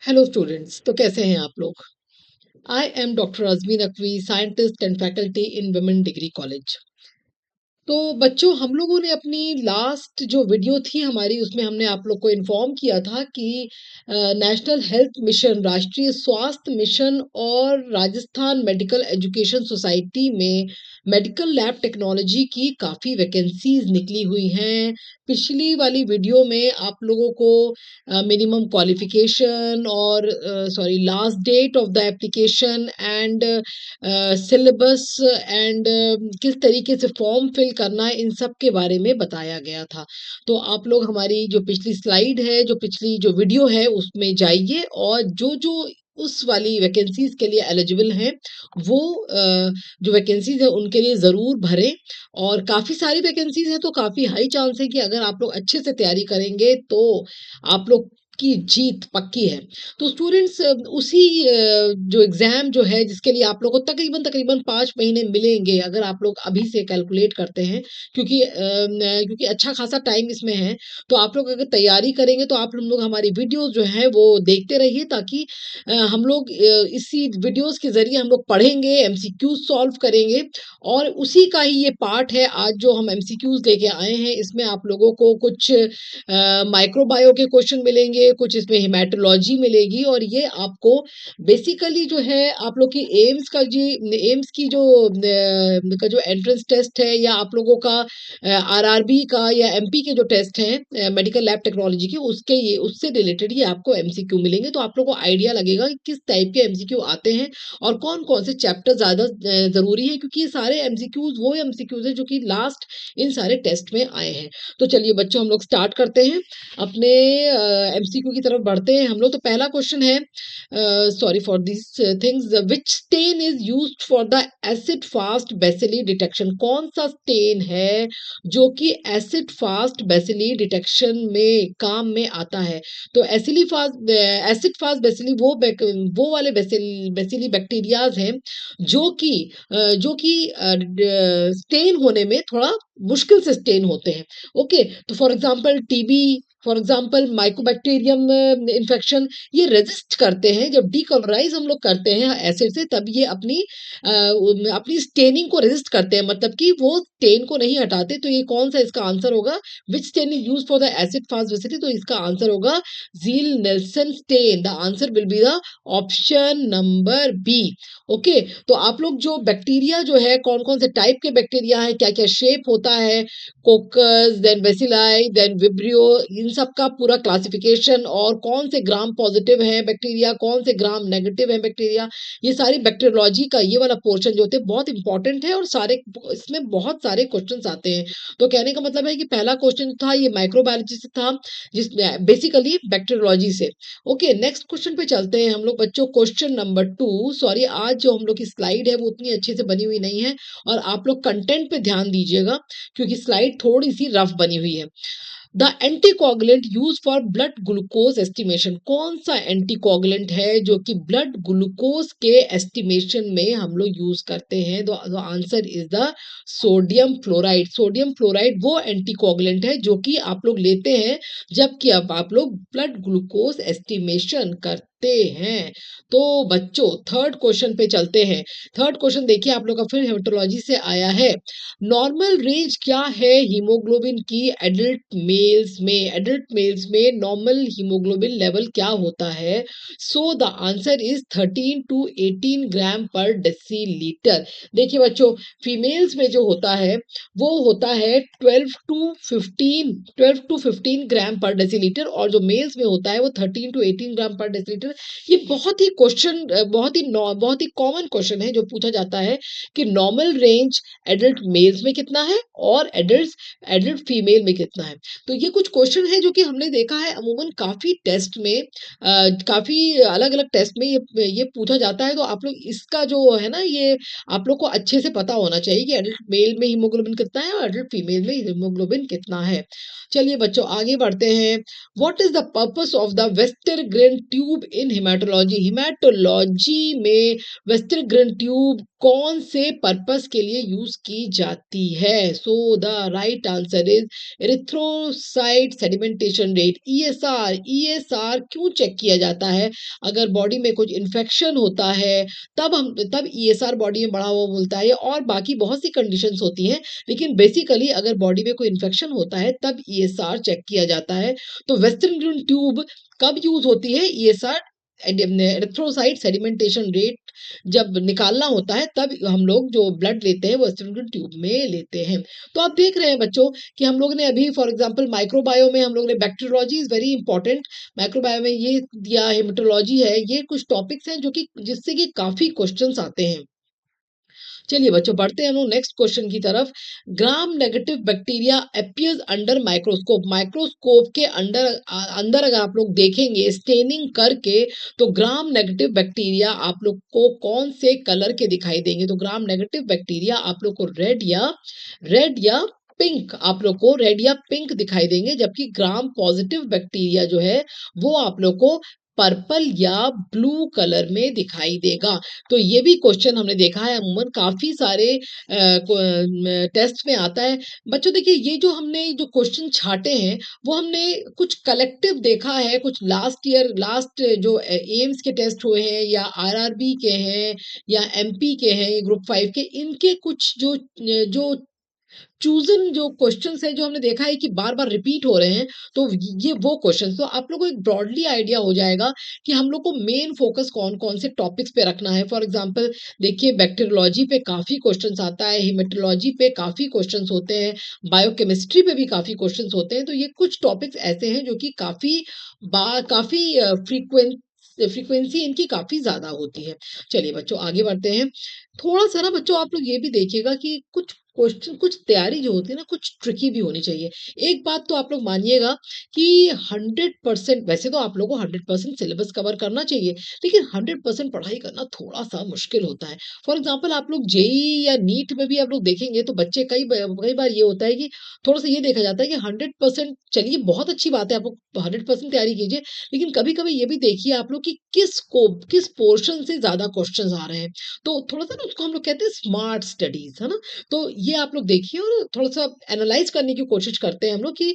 Hello students, तो कैसे हैं आप लोग। I am doctor Azmi Naqvi, scientist and faculty in women degree college. तो बच्चों, हम लोगों ने अपनी लास्ट जो वीडियो थी हमारी, उसमें हमने आप लोग को इन्फॉर्म किया था कि नेशनल हेल्थ मिशन, राष्ट्रीय स्वास्थ्य मिशन और राजस्थान मेडिकल एजुकेशन सोसाइटी में मेडिकल लैब टेक्नोलॉजी की काफ़ी वैकेंसीज निकली हुई हैं। पिछली वाली वीडियो में आप लोगों को मिनिमम क्वालिफिकेशन और last date of the application and syllabus and किस तरीके से फॉर्म फिल करना है, इन सब के बारे में बताया गया था। तो आप लोग हमारी जो पिछली स्लाइड है, जो पिछली जो वीडियो है, उसमें जाइए और जो जो उस वाली वैकेंसीज के लिए एलिजिबल हैं वो जो वैकेंसीज है उनके लिए ज़रूर भरें। और काफ़ी सारी वैकेंसीज है तो काफ़ी हाई चांस है कि अगर आप लोग अच्छे से तैयारी करेंगे तो आप लोग की जीत पक्की है। तो स्टूडेंट्स, उसी जो एग्ज़ाम जो है जिसके लिए आप लोगों को तकरीबन तकरीबन 5 महीने मिलेंगे अगर आप लोग अभी से कैलकुलेट करते हैं, क्योंकि अच्छा खासा टाइम इसमें है। तो आप लोग अगर तैयारी करेंगे तो आप हम लोग हमारी वीडियोज़ जो हैं वो देखते रहिए, ताकि हम लोग इसी वीडियोज़ के ज़रिए हम लोग पढ़ेंगे, एमसीक्यूज़ सॉल्व करेंगे। और उसी का ही ये पार्ट है आज जो हम एमसीक्यूज़ लेके आए हैं। इसमें आप लोगों को कुछ माइक्रोबायो के क्वेश्चन मिलेंगे, कुछ इसमें हेमेटोलॉजी मिलेगी, और ये आपको बेसिकली जो है आप लोग की एम्स की जो एंट्रेंस टेस्ट है, या आप लोगों का आरआरबी का या एमपी के जो टेस्ट हैं मेडिकल लैब टेक्नोलॉजी के, उसके ये उससे रिलेटेड ये आपको एमसीक्यू मिलेंगे। तो आप लोगों को आइडिया लगेगा कि किस टाइप के एमसीक्यू आते हैं और कौन कौन से चैप्टर ज़्यादा ज़रूरी है, क्योंकि ये सारे एमसीक्यूज वो एमसीक्यूज है जो कि लास्ट इन सारे टेस्ट में आए हैं। तो चलिए बच्चों, हम लोग स्टार्ट करते हैं, अपने एमसीक्यू की तरफ बढ़ते हैं हम लोग। तो पहला क्वेश्चन है, sorry for this things, which stain is used for the acid fast bacilli detection. कौन सा स्टेन है जो कि एसिड फास्ट बेसिली डिटेक्शन में काम में आता है। तो एसिड फास्ट बेसिली वो वाले बेसिली बैक्टीरियाज हैं जो कि स्टेन होने में थोड़ा मुश्किल से स्टेन होते हैं। ओके, तो for example TB, for example Mycobacterium infection, ये रेजिस्ट करते हैं। जब डीकलराइज हम लोग करते हैं एसिड से, तब ये अपनी स्टेनिंग को रेजिस्ट करते हैं, मतलब कि वो स्टेन को नहीं हटाते। तो ये कौन सा इसका आंसर होगा, which stain is use for the acid fast bacilli. तो इसका आंसर होगा Ziehl Neelsen stain. The answer will be the option number B. Okay, तो आप लोग जो बैक्टीरिया जो है, कौन कौन से टाइप के बैक्टीरिया है, क्या क्या शेप होता है, coccus, then bacilli, then vibrio, इन सब का पूरा क्लासिफिकेशन, और कौन से ग्राम पॉजिटिव है बैक्टीरिया, कौन से ग्राम नेगेटिव है बैक्टीरिया, ये सारी बैक्टीरियोलॉजी का ये वाला पोर्शन जो होते हैं बहुत इंपॉर्टेंट है, और सारे इसमें बहुत सारे क्वेश्चंस आते हैं। तो कहने का मतलब है कि पहला क्वेश्चन था ये माइक्रोबायोलॉजी से था, जिस बेसिकली बैक्टीरियोलॉजी से। ओके, नेक्स्ट क्वेश्चन पे चलते हैं हम लोग बच्चों। क्वेश्चन नंबर 2, सॉरी आज जो हम लोग की स्लाइड है वो उतनी अच्छे से बनी हुई नहीं है, और आप लोग कंटेंट पे ध्यान दीजिएगा क्योंकि स्लाइड थोड़ी सी रफ बनी हुई है। The anticoagulant use for blood glucose estimation. कौन सा एंटीकोगुलेंट है जो कि ब्लड ग्लूकोज के एस्टिमेशन में हम लोग यूज करते हैं। The answer is the sodium fluoride. Sodium fluoride वो एंटीकोगुलेंट है जो कि आप लोग लेते हैं जबकि अब आप लोग ब्लड ग्लूकोज एस्टिमेशन करते हैं। तो बच्चों, थर्ड क्वेश्चन पे चलते हैं। थर्ड क्वेश्चन देखिए आप लोग का फिर हेमेटोलॉजी से आया है। नॉर्मल रेंज क्या है हीमोग्लोबिन की एडल्ट मेल्स में। एडल्ट मेल्स में नॉर्मल हीमोग्लोबिन लेवल क्या होता है। So the answer is 13 to 18 gram per decilitre. देखिए बच्चों, फीमेल्स में जो होता है वो होता है 12 टू 15 ग्राम पर डेसीलीटर, और जो मेल्स में होता है वो 13 टू 18 ग्राम पर डेसीलीटर। ये बहुत ही कॉमन क्वेश्चन है जो पूछा जाता है कि नॉर्मल रेंज एडल्ट मेल्स में कितना है और एडल्ट फीमेल में कितना है। तो ये कुछ क्वेश्चन है जो कि हमने देखा है अमूमन काफी टेस्ट में, काफी अलग अलग टेस्ट में ये पूछा जाता है। तो आप लोग इसका जो है ना, ये आप लोग को अच्छे से पता होना चाहिए कि एडल्ट मेल में हीमोग्लोबिन कितना है और एडल्ट फीमेल में हीमोग्लोबिन कितना है। चलिए बच्चों, आगे बढ़ते हैं। What is the purpose of the Westergren tube in haematology. Haematology में वेस्टरग्रेन ट्यूब कौन से पर्पस के लिए यूज की जाती है? So the right answer is erythrocyte sedimentation rate, ESR. ESR क्यों चेक किया जाता है? अगर बॉडी में कुछ इन्फेक्शन होता है तब ईएसआर बॉडी में बढ़ा हुआ मिलता है, और बाकी बहुत सी कंडीशंस होती हैं, लेकिन बेसिकली अगर बॉडी में कोई इन्फेक्शन होता है तब ईएसआर चेक किया जाता है। तो वेस्टर्न ट्यूब कब यूज होती है? ईएसआर एरिथ्रोसाइट सेडिमेंटेशन रेट जब निकालना होता है तब हम लोग जो ब्लड लेते हैं वो वेस्टर्न ट्यूब में लेते हैं। तो आप देख रहे हैं बच्चों कि हम लोग ने अभी फॉर एग्जांपल माइक्रोबायो में हम लोग ने bacteriology is very important, microbio में ये दिया, हेमेटोलॉजी है, ये कुछ टॉपिक्स हैं जो कि जिससे कि काफी क्वेश्चंस आते हैं। चलिए बच्चों बढ़ते हैं हम लोग नेक्स्ट क्वेश्चन की तरफ। ग्राम negative bacteria appears under microscope. Microscope के अंदर अगर आप लोग देखेंगे स्टेनिंग करके तो ग्राम नेगेटिव बैक्टीरिया आप लोग को कौन से कलर के दिखाई देंगे? तो ग्राम नेगेटिव बैक्टीरिया आप लोग को रेड या पिंक, आप लोग को रेड या पिंक दिखाई देंगे, जबकि ग्राम पॉजिटिव बैक्टीरिया जो है वो आप लोग को पर्पल या ब्लू कलर में दिखाई देगा। तो ये भी क्वेश्चन हमने देखा है अमूमन काफी सारे टेस्ट में आता है। बच्चों देखिए ये जो हमने जो क्वेश्चन छाटे हैं वो हमने कुछ कलेक्टिव देखा है, कुछ लास्ट जो एम्स के टेस्ट हुए हैं या आरआरबी के हैं या एमपी के हैं ग्रुप 5 के, इनके कुछ जो चूजन जो क्वेश्चंस है जो हमने देखा है कि बार बार रिपीट हो रहे हैं, तो ये वो क्वेश्चन, तो आप लोग को एक ब्रॉडली आइडिया हो जाएगा कि हम लोग को मेन फोकस कौन कौन से टॉपिक्स पे रखना है। फॉर एग्जांपल देखिए बैक्टीरियोलॉजी पे काफी क्वेश्चंस आता है, हेमेटोलॉजी पे काफी क्वेश्चंस होते हैं, बायोकेमिस्ट्री पे भी काफी क्वेश्चंस होते हैं। तो ये कुछ टॉपिक्स ऐसे हैं जो कि काफी फ्रीक्वेंसी इनकी काफी ज्यादा होती है। चलिए बच्चों आगे बढ़ते हैं। थोड़ा सा ना बच्चों आप लोग ये भी देखिएगा कि कुछ क्वेश्चन, कुछ तैयारी जो होती है ना कुछ ट्रिकी भी होनी चाहिए। एक बात तो आप लोग मानिएगा कि 100%, वैसे तो आप लोगों को 100% सिलेबस कवर करना चाहिए, लेकिन 100% पढ़ाई करना थोड़ा सा मुश्किल होता है। फॉर एग्जाम्पल आप लोग जेई या नीट में भी आप लोग देखेंगे तो बच्चे कई बार ये होता है कि थोड़ा सा ये देखा जाता है कि 100%, चलिए बहुत अच्छी बात है आप लोग 100% तैयारी कीजिए, लेकिन कभी कभी ये भी देखिए आप लोग कि किस पोर्शन से ज्यादा क्वेश्चन आ रहे हैं। तो थोड़ा सा ना उसको हम लोग कहते हैं स्मार्ट स्टडीज, है ना? तो ये आप लोग देखिए और थोड़ा सा एनालाइज करने की कोशिश करते हैं हम लोग कि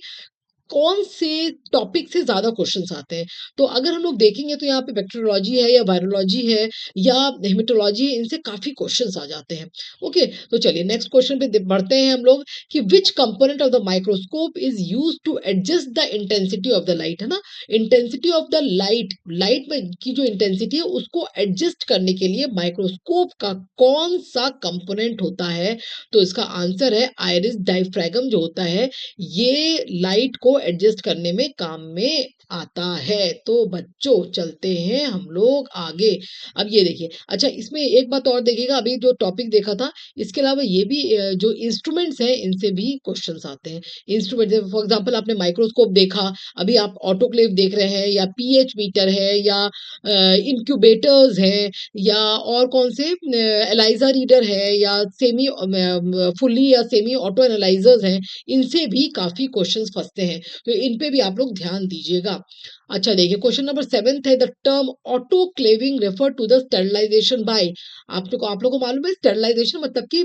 कौन से टॉपिक से ज्यादा क्वेश्चंस आते हैं। तो अगर हम लोग देखेंगे तो यहाँ पे बैक्टीरियोलॉजी है या वायरोलॉजी है या हेमेटोलॉजी है, इनसे काफी क्वेश्चंस आ जाते हैं। ओके, तो चलिए नेक्स्ट क्वेश्चन पे बढ़ते हैं हम लोग कि which component of the microscope is use to adjust the intensity of the light, है ना? इंटेंसिटी ऑफ द लाइट में की जो इंटेंसिटी है उसको एडजस्ट करने के लिए माइक्रोस्कोप का कौन सा कंपोनेंट होता है? तो इसका आंसर है आइरिस डायफ्रैगम जो होता है, ये लाइट को एडजस्ट करने में काम में आता है। तो बच्चों चलते हैं हम लोग आगे। अब ये देखिए, अच्छा इसमें एक बात और देखिएगा, अभी जो टॉपिक देखा था इसके अलावा ये भी जो इंस्ट्रूमेंट्स हैं इनसे भी क्वेश्चंस आते हैं। इंस्ट्रूमेंट फॉर एग्जांपल आपने माइक्रोस्कोप देखा, अभी आप ऑटोक्लेव देख रहे हैं या पीएच मीटर है या इंक्यूबेटर्स है या और कौन से एलाइजा रीडर है या सेमी फुल्ली या सेमी ऑटो एनालाइजर्स हैं, इनसे भी काफी क्वेश्चंस फंसते हैं। तो इन पे भी आप लोग ध्यान दीजिएगा। अच्छा देखिए क्वेश्चन नंबर 7 है, the term autoclaving refer to the sterilisation by. आप लोग को मालूम है स्टरलाइजेशन मतलब कि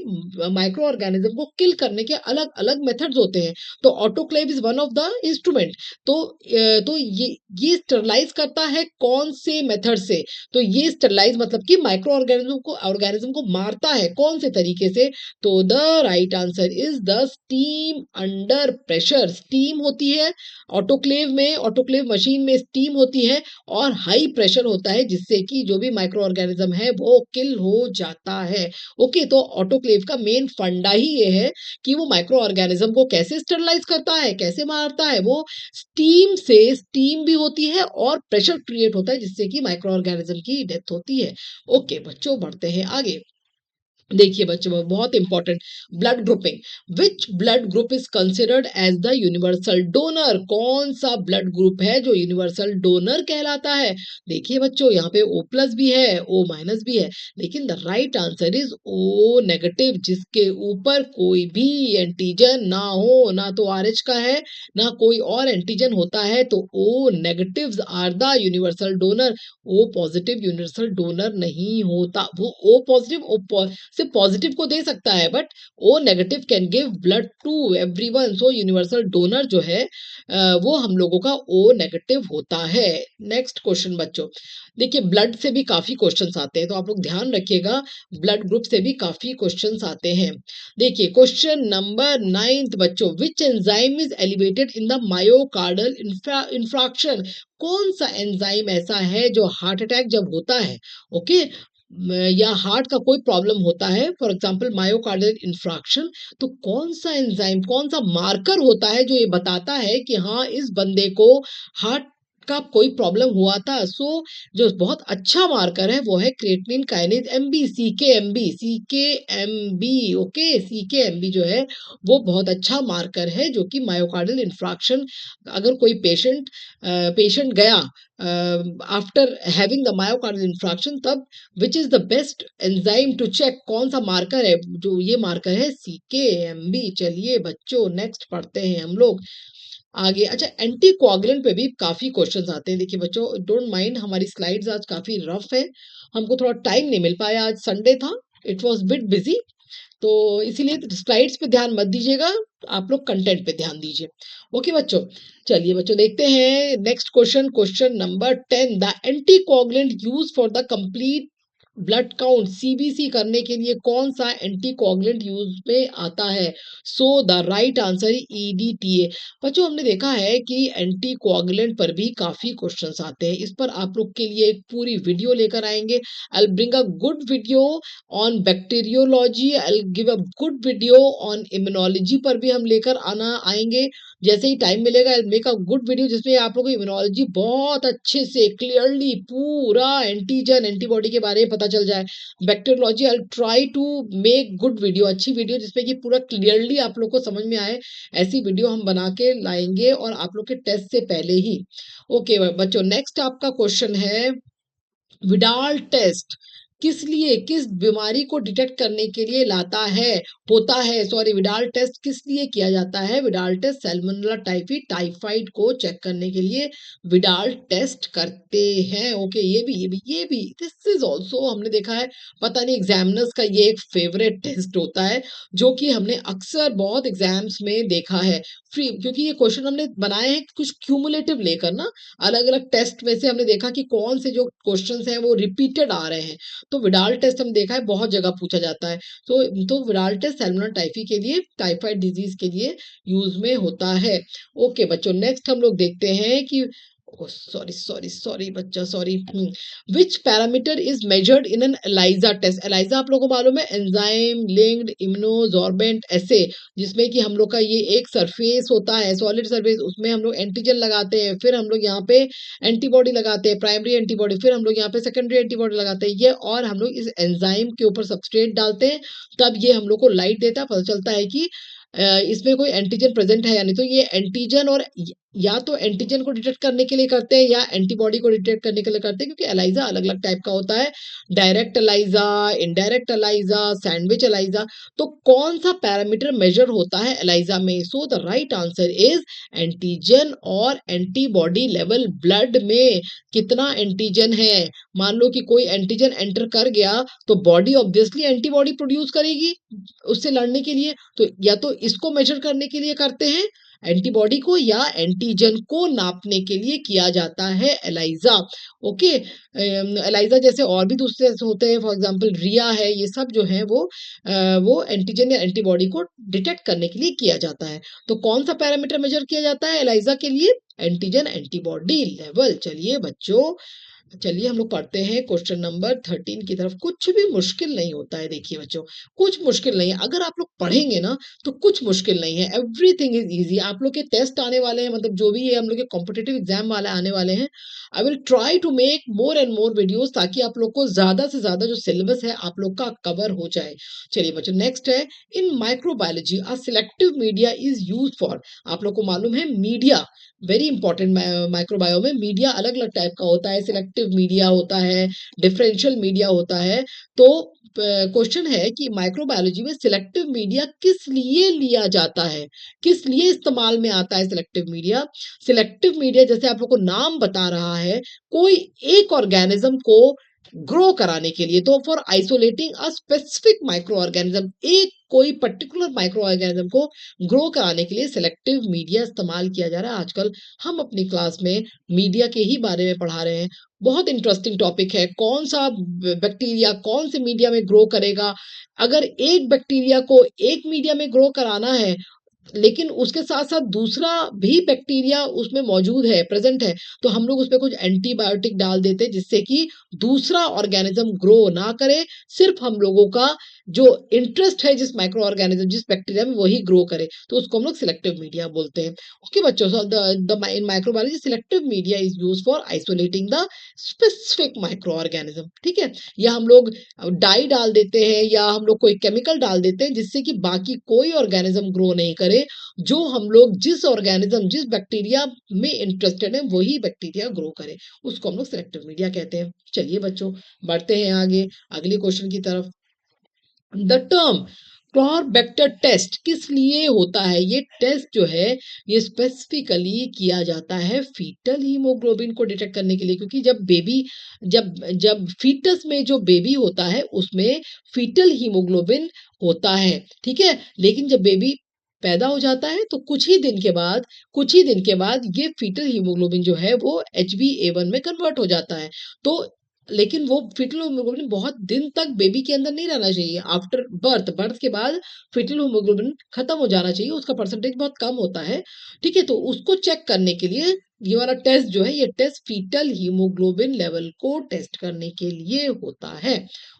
माइक्रो ऑर्गेनिज्म को किल करने के अलग अलग मेथड्स होते हैं। तो autoclave is one of the instrument. तो ये स्टरलाइज करता है कौन से मेथड से? तो ये स्टरलाइज मतलब कि माइक्रो ऑर्गेनिज्म को मारता है कौन से तरीके से? तो the right answer is the steam under pressure. Steam होती है ऑटोक्लेव में, ऑटोक्लेव मशीन में स्टीम होती है और हाई प्रेशर होता है जिससे कि जो भी माइक्रो ऑर्गेनिज्म है वो किल हो जाता है। ओके, तो ऑटोक्लेव का मेन फंडा ही ये है कि वो माइक्रो ऑर्गेनिज्म को कैसे स्टरलाइज करता है, कैसे मारता है? वो स्टीम से, स्टीम भी होती है और प्रेशर क्रिएट होता है जिससे कि माइक्रो ऑर्गेनिज्म की डेथ होती है। ओके बच्चों बढ़ते हैं आगे। देखिए बच्चों, बहुत important, blood grouping, which blood group is considered as the universal donor, कौन सा ब्लड ग्रुप है जो यूनिवर्सल डोनर कहलाता है? देखिए बच्चों, यहाँ पे O प्लस भी है, O माइनस भी है, लेकिन the right answer is O negative, जिसके ऊपर कोई भी एंटीजन ना हो, ना तो RH का है ना कोई और एंटीजन होता है, तो O negatives are the universal donor. O positive universal donor नहीं होता, वो O पॉजिटिव सिर्फ पॉजिटिव को दे सकता है, but O negative can give blood to everyone. So universal donor जो है वो हम लोगों का ओ नेगेटिव होता है। नेक्स्ट क्वेश्चन बच्चों, देखिए ब्लड से भी काफी क्वेश्चंस आते हैं, तो आप लोग ध्यान रखिएगा, ब्लड ग्रुप से भी काफी क्वेश्चंस आते हैं। देखिए क्वेश्चन नंबर 9 बच्चों, which enzyme is elevated in the myocardial infraction, कौन सा एंजाइम ऐसा है जो हार्ट अटैक जब होता है, ओके, या हार्ट का कोई प्रॉब्लम होता है, फॉर एग्जांपल मायोकार्डियल इंफ्रैक्शन, तो कौन सा एंजाइम, कौन सा मार्कर होता है जो ये बताता है कि हाँ इस बंदे को हार्ट का कोई प्रॉब्लम हुआ था? सो जो बहुत अच्छा मार्कर है वो है creatinine kinase MB, CK MB, okay, CK MB जो है वो बहुत अच्छा मार्कर है, जो कि मायोकार्डियल इंफ्रैक्शन, अगर कोई पेशेंट गया after having the myocardial infarction, तब which is the best enzyme to check, कौन सा मार्कर है, जो ये मार्कर है CKMB। चलिए बच्चों नेक्स्ट पढ़ते हैं हम लोग आगे। अच्छा, एंटी कोआगुलेंट पे भी काफी क्वेश्चंस आते हैं। देखिए बच्चों, डोंट माइंड, हमारी स्लाइड्स आज काफी रफ है, हमको थोड़ा टाइम नहीं मिल पाया, आज संडे था, इट वॉज बिट बिजी, तो इसीलिए स्लाइड्स पे ध्यान मत दीजिएगा, आप लोग कंटेंट पे ध्यान दीजिए। ओके बच्चों, चलिए बच्चों देखते हैं next question, question number 10, the anti coagulant use for the complete blood count, CBC करने के लिए कौन सा एंटी कोआगुलेंट यूज में आता है? So the right answer EDTA। बच्चों हमने देखा है कि एंटी कोआगुलेंट पर भी काफी क्वेश्चंस आते हैं, इस पर आप लोग के लिए एक पूरी वीडियो लेकर आएंगे। I will bring a good video on bacteriology, I will give a good video on immunology पर भी हम लेकर आना आएंगे, जैसे ही टाइम मिलेगा I make a good video जिसमें आप लोगों को इम्यूनोलॉजी बहुत अच्छे से क्लियरली पूरा एंटीजन एंटीबॉडी के बारे में पता चल जाए। Bacteriology I try to make good video, अच्छी वीडियो जिसमें कि पूरा क्लियरली आप लोग को समझ में आए, ऐसी वीडियो हम बना के लाएंगे और आप लोग के टेस्ट से पहले ही। ओके बच्चों, नेक्स्ट आपका क्वेश्चन है, विडाल टेस्ट किस लिए, किस बीमारी को डिटेक्ट करने के लिए लाता है, होता है, सॉरी, विडाल टेस्ट किस लिए किया जाता है? Widal test Salmonella typhi, typhoid को चेक करने के लिए विडाल टेस्ट करते हैं। ओके, ये भी दिस इज ऑल्सो हमने देखा है, पता नहीं एग्जामिनर्स का ये एक फेवरेट टेस्ट होता है, जो कि हमने अक्सर बहुत एग्जाम्स में देखा है फ्री, क्योंकि ये क्वेश्चन हमने बनाए हैं कुछ क्यूमुलेटिव लेकर ना, अलग अलग टेस्ट में से हमने देखा कि कौन से जो क्वेश्चंस हैं वो रिपीटेड आ रहे हैं, तो विडाल टेस्ट हम देखा है बहुत जगह पूछा जाता है। तो विडाल टेस्ट सैल्मोनेला टाइफी के लिए, टाइफाइड डिजीज के लिए यूज में होता है। ओके बच्चों, नेक्स्ट हम लोग देखते हैं कि सॉरी बच्चा, sorry, which parameter is measured in an ELISA test? ELISA आप लोगों को मालूम है, एंजाइम लिंक्ड इम्यूनोसॉर्बेंट ऐसे, जिसमें कि हम लोग का ये एक सरफेस होता है, सॉलिड सरफेस, उसमें हम लोग एंटीजन लगाते हैं, फिर हम लोग यहाँ पे एंटीबॉडी लगाते हैं, प्राइमरी एंटीबॉडी, फिर हम लोग यहाँ पे सेकेंडरी एंटीबॉडी लगाते हैं, ये, और हम लोग इस एंजाइम के ऊपर सबस्ट्रेट डालते हैं, तब ये हम लोग को लाइट देता है, पता चलता है कि इसमें कोई एंटीजन प्रेजेंट है या नहीं। तो ये एंटीजन और या तो एंटीजन को डिटेक्ट करने के लिए करते हैं या एंटीबॉडी को डिटेक्ट करने के लिए करते हैं, क्योंकि एलाइजा अलग अलग टाइप का होता है, direct ELISA, indirect ELISA, sandwich ELISA. तो कौन सा पैरामीटर मेजर होता है एलाइजा में? So the right answer is antigen और एंटीबॉडी लेवल, ब्लड में कितना एंटीजन है। मान लो कि कोई एंटीजन एंटर कर गया तो बॉडी ऑब्वियसली एंटीबॉडी प्रोड्यूस करेगी उससे लड़ने के लिए, तो या तो इसको मेजर करने के लिए करते हैं एंटीबॉडी को, या एंटीजन को नापने के लिए किया जाता है एलाइजा। ओके, एलाइजा जैसे और भी दूसरे होते हैं, फॉर एग्जांपल रिया है, ये सब जो है वो एंटीजन या एंटीबॉडी को डिटेक्ट करने के लिए किया जाता है। तो कौन सा पैरामीटर मेजर किया जाता है एलाइजा के लिए? Antigen antibody level. चलिए बच्चों, चलिए हम लोग पढ़ते हैं क्वेश्चन नंबर 13 की तरफ। कुछ भी मुश्किल नहीं होता है, देखिए बच्चों, कुछ मुश्किल नहीं है। अगर आप लोग पढ़ेंगे ना तो कुछ मुश्किल नहीं है, एवरीथिंग इज इजी। आप लोग के टेस्ट आने वाले हैं, मतलब जो भी है हम लोग के कॉम्पिटिटिव एग्जाम वाले आने वाले हैं। I will try to make more and more videos, ताकि आप लोग को ज्यादा से ज्यादा जो सिलेबस है आप लोग का कवर हो जाए। चलिए बच्चों, नेक्स्ट है, इन microbiology a selective media is use for. आप लोग को मालूम है मीडिया वेरी इंपॉर्टेंट, माइक्रोबायो में मीडिया अलग अलग टाइप का होता है, सिलेक्टिव मीडिया होता है, डिफरेंशियल मीडिया होता है। तो क्वेश्चन है कि माइक्रोबायोलॉजी में सिलेक्टिव मीडिया किस लिए लिया जाता है, किस लिए इस्तेमाल में आता है सिलेक्टिव मीडिया। सिलेक्टिव मीडिया जैसे आप लोग को नाम बता रहा है, कोई एक ऑर्गेनिज्म को ग्रो कराने के लिए, तो for isolating a specific micro organism, एक कोई पर्टिकुलर माइक्रो ऑर्गेनिज्म को ग्रो कराने के लिए सिलेक्टिव मीडिया इस्तेमाल किया जा रहा है। आजकल हम अपनी क्लास में मीडिया के ही बारे में पढ़ा रहे हैं। बहुत इंटरेस्टिंग टॉपिक है, कौन सा बैक्टीरिया कौन से मीडिया में ग्रो करेगा। अगर एक बैक्टीरिया को एक मीडिया में ग्रो कराना है, लेकिन उसके साथ साथ दूसरा भी बैक्टीरिया उसमें मौजूद है, प्रेजेंट है, तो हम लोग उसमें कुछ एंटीबायोटिक डाल देते हैं, जिससे कि दूसरा ऑर्गेनिज्म ग्रो ना करे, सिर्फ हम लोगों का जो इंटरेस्ट है जिस माइक्रो ऑर्गेनिज्म जिस बैक्टीरिया में वही ग्रो करे, तो उसको हम लोग सिलेक्टिव मीडिया बोलते हैं। ओके बच्चों, so the in microbiology selective media is use for isolating the specific micro organism. ठीक है, या हम लोग डाई डाल देते हैं, या हम लोग कोई केमिकल डाल देते हैं, जिससे कि बाकी कोई ऑर्गेनिज्म ग्रो नहीं करे। जो हम लोग जिस ऑर्गेनिज्म जिस बैक्टीरिया में इंटरेस्टेड है वही बैक्टीरिया ग्रो करे, उसको हम लोग सिलेक्टिव मीडिया कहते हैं। चलिए बच्चों, बढ़ते हैं आगे अगले क्वेश्चन की तरफ। द टर्म क्लोरबैक्टर टेस्ट किस लिए होता है? ये टेस्ट जो है ये स्पेसिफिकली किया जाता है फीटल हीमोग्लोबिन को डिटेक्ट करने के लिए, क्योंकि जब बेबी जब जब फीटस में जो बेबी होता है उसमें फीटल हीमोग्लोबिन होता है, ठीक है। लेकिन जब बेबी पैदा हो जाता है तो कुछ ही दिन के बाद ये फीटल हीमोग्लोबिन जो है वो HbA1 में कन्वर्ट हो जाता है। तो लेकिन वो फीटल हीमोग्लोबिन बहुत दिन तक बेबी के अंदर नहीं रहना चाहिए। आफ्टर बर्थ के बाद फीटल हीमोग्लोबिन खत्म हो जाना चाहिए, उसका परसेंटेज बहुत कम होता है। ठीक है, तो उसको चेक करने के लिए ये वाला टेस्ट जो है, ये टेस्ट फीटल हीमोग्लोबिन लेवल को टेस्ट करने के लिए होता है।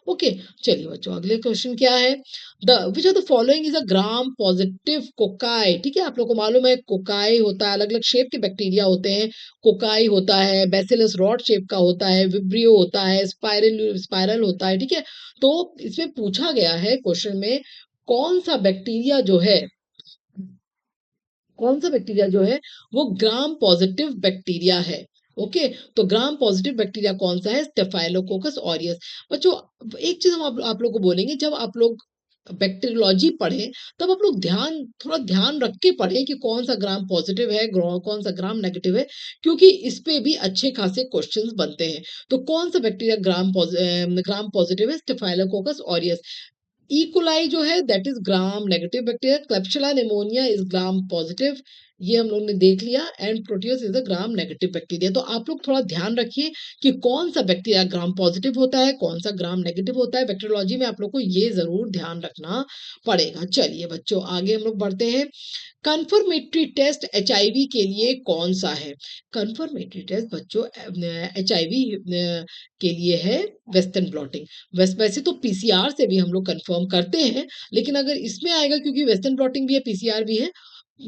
ओके, चलिए बच्चों, अगले क्वेश्चन क्या है? The which of the following is a gram positive cocci. ठीक है, आप लोग को मालूम है कोकाई होता है, अलग अलग शेप के बैक्टीरिया होते हैं। कोकाई होता है, बैसिलस रॉड शेप का होता है, विब्रियो होता है, स्पाइरल होता है। ठीक है, तो इसमें पूछा गया है क्वेश्चन में, कौन सा बैक्टीरिया जो है कौन सा बैक्टीरिया जो है वो ग्राम पॉजिटिव बैक्टीरिया है। ओके, तो ग्राम पॉजिटिव बैक्टीरिया कौन सा है? Staphylococcus aureus. बच्चों, एक चीज हम आप लोग को बोलेंगे, जब आप लोग बैक्टीरियोलॉजी पढ़े तब आप लोग थोड़ा ध्यान रख के पढ़े कि कौन सा ग्राम पॉजिटिव है, कौन सा ग्राम नेगेटिव है, क्योंकि इस पे भी अच्छे खासे क्वेश्चंस बनते हैं। तो कौन सा बैक्टीरिया ग्राम पॉजिटिव है? Staphylococcus aureus. इकोलाई जो है that is gram negative bacteria, klebsiella pneumonia is gram positive, ये हम लोग ने देख लिया, and proteus is a gram negative bacteria. तो आप लोग थोड़ा ध्यान रखिए कि कौन सा बैक्टीरिया ग्राम पॉजिटिव होता है, कौन सा ग्राम नेगेटिव होता है। बैक्टीरियोलॉजी में आप लोग को ये जरूर ध्यान रखना पड़ेगा। चलिए बच्चों, आगे हम लोग बढ़ते हैं। कंफर्मेटरी टेस्ट HIV के लिए कौन सा है? कंफर्मेटरी टेस्ट बच्चों HIV के लिए है वेस्टर्न ब्लॉटिंग। वैसे तो PCR से भी हम लोग कंफर्म करते हैं, लेकिन अगर इसमें आएगा, क्योंकि वेस्टर्न ब्लॉटिंग भी है PCR भी है,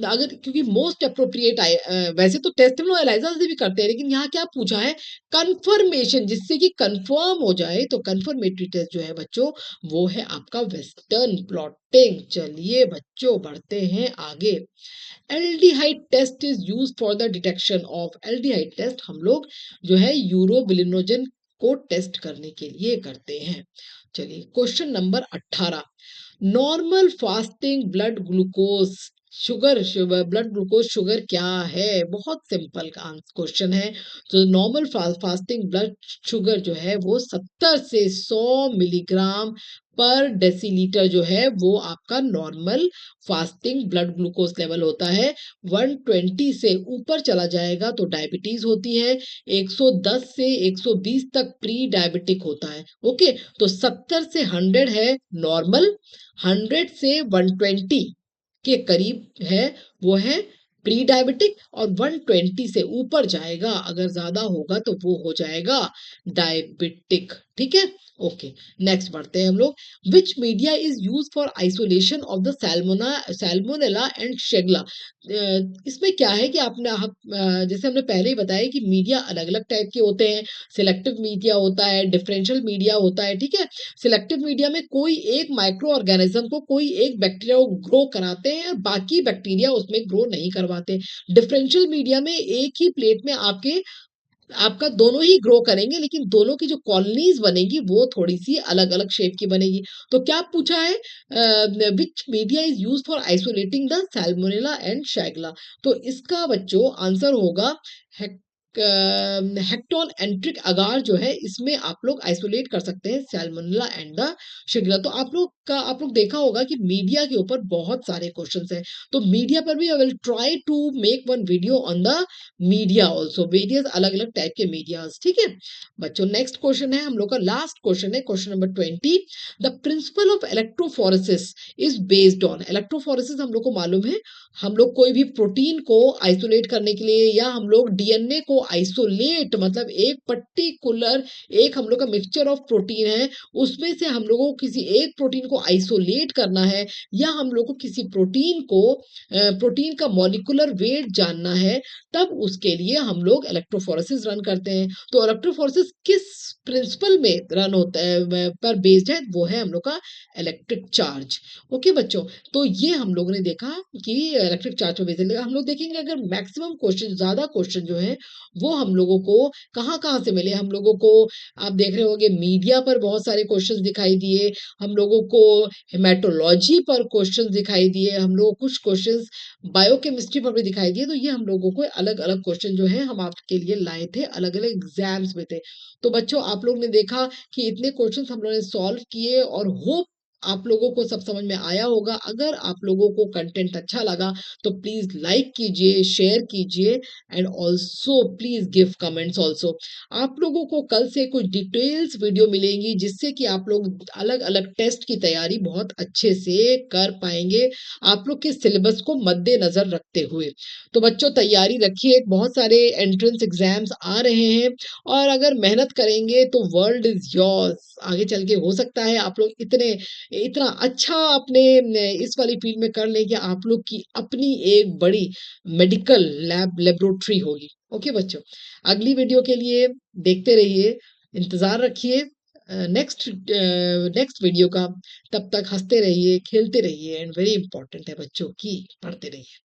अगर क्योंकि मोस्ट अप्रोप्रिएट वैसे तो टेस्ट हम लोग एलाइजा से भी करते हैं, लेकिन यहाँ क्या पूछा है? कंफर्मेशन, जिससे कि कंफर्म हो जाए, तो कंफर्मेटरी टेस्ट जो है बच्चों वो है आपका वेस्टर्न ब्लॉटिंग। चलिए बच्चों, बढ़ते हैं आगे। Aldehyde test is use for the detection of. Aldehyde test हम लोग जो है यूरोबिलिनोजन को टेस्ट करने के लिए करते हैं। चलिए question number 18, normal fasting blood glucose blood glucose sugar क्या है? बहुत सिंपल का क्वेश्चन है। तो नॉर्मल फास्टिंग ब्लड शुगर जो है वो 70 से 100 मिलीग्राम पर डेसीलीटर जो है वो आपका normal fasting blood glucose level होता है। 120 से ऊपर चला जाएगा तो डायबिटीज होती है, 110 से 120 तक प्री डायबिटिक होता है। ओके, तो 70 से 100 है नॉर्मल, 100 से 120 के करीब है वो है प्री डायबिटिक, और 120 से ऊपर जाएगा, अगर ज्यादा होगा तो वो हो जाएगा डायबिटिक। ठीक है, ओके। नेक्स्ट बढ़ते हैं हम लोग। Which media is use for isolation of the salmonella and shigella. इसमें क्या है कि जैसे हमने पहले ही बताया कि मीडिया अलग अलग टाइप के होते हैं। सिलेक्टिव मीडिया होता है, डिफरेंशियल मीडिया होता है। ठीक है, सिलेक्टिव मीडिया में कोई एक माइक्रो ऑर्गेनिज्म को, कोई एक बैक्टीरिया को ग्रो कराते हैं और बाकी बैक्टीरिया उसमें ग्रो नहीं करवाते। डिफरेंशियल मीडिया में एक ही प्लेट में आपका दोनों ही ग्रो करेंगे, लेकिन दोनों की जो कॉलोनीज बनेगी वो थोड़ी सी अलग अलग शेप की बनेगी। तो क्या पूछा है, which media is use for isolating the salmonella and shigella. तो इसका बच्चों आंसर होगा हेक्टोन एंट्रिक अगार जो है, इसमें आप लोग आइसोलेट कर सकते हैं सैल्मोनेला एंड द शिगला। तो आप लोग देखा होगा कि मीडिया के ऊपर बहुत सारे क्वेश्चंस हैं। तो मीडिया पर भी I will try to make one video on the media also, various अलग अलग टाइप के मीडियाज। ठीक है बच्चों, नेक्स्ट क्वेश्चन है हम लोग का, लास्ट क्वेश्चन है, question number 20। The principle of electrophoresis is based on. Electrophoresis हम लोग को मालूम है, हम लोग कोई भी प्रोटीन को आइसोलेट करने के लिए, या हम लोग डीएनए को आइसोलेट, मतलब एक पर्टिकुलर, एक हम लोग का मिक्सचर ऑफ प्रोटीन है, उसमें से हम लोगों को किसी एक प्रोटीन को आइसोलेट करना है, या हम लोग को किसी प्रोटीन का मॉलिक्यूलर वेट जानना है, तब उसके लिए हम लोग इलेक्ट्रोफोरेसिस रन करते हैं। तो इलेक्ट्रोफोरेसिस किस प्रिंसिपल में रन होता है, पर बेस्ड है, वो है हम लोग का इलेक्ट्रिक चार्ज। ओके बच्चों, तो ये हम लोगों ने देखा कि इलेक्ट्रिक चार्ज पर बेस्ड। हम लोग देखेंगे अगर मैक्सिमम क्वेश्चन, ज्यादा क्वेश्चन जो है वो हम लोगों को कहाँ कहाँ से मिले। हम लोगों को, आप देख रहे होंगे, मीडिया पर बहुत सारे क्वेश्चंस दिखाई दिए, हम लोगों को हेमेटोलॉजी पर क्वेश्चंस दिखाई दिए, हम लोगों को कुछ क्वेश्चंस बायोकेमिस्ट्री पर भी दिखाई दिए। तो ये हम लोगों को अलग अलग क्वेश्चन जो है हम आपके लिए लाए थे, अलग अलग एग्जाम्स में थे। तो बच्चों आप लोग ने देखा कि इतने क्वेश्चंस हम लोगों ने सॉल्व किए, और होप आप लोगों को सब समझ में आया होगा। अगर आप लोगों को कंटेंट अच्छा लगा तो प्लीज लाइक कीजिए, शेयर कीजिए, and also please give comments also. आप लोगों को कल से कुछ डिटेल्स वीडियो मिलेंगी, जिससे कि आप लोग अलग अलग टेस्ट की तैयारी बहुत अच्छे से कर पाएंगे, आप लोग के सिलेबस को मद्देनजर रखते हुए। तो बच्चों तैयारी रखिए, बहुत सारे एंट्रेंस एग्जाम्स आ रहे हैं, और अगर मेहनत करेंगे तो वर्ल्ड इज योर्स। आगे चल के हो सकता है आप लोग इतना अच्छा अपने इस वाली फील्ड में कर लें कि आप लोग की अपनी एक बड़ी मेडिकल लेबोरेटरी होगी। ओके बच्चों, अगली वीडियो के लिए देखते रहिए, इंतजार रखिए नेक्स्ट वीडियो का। तब तक हंसते रहिए, खेलते रहिए, एंड वेरी इंपॉर्टेंट है बच्चों की पढ़ते रहिए।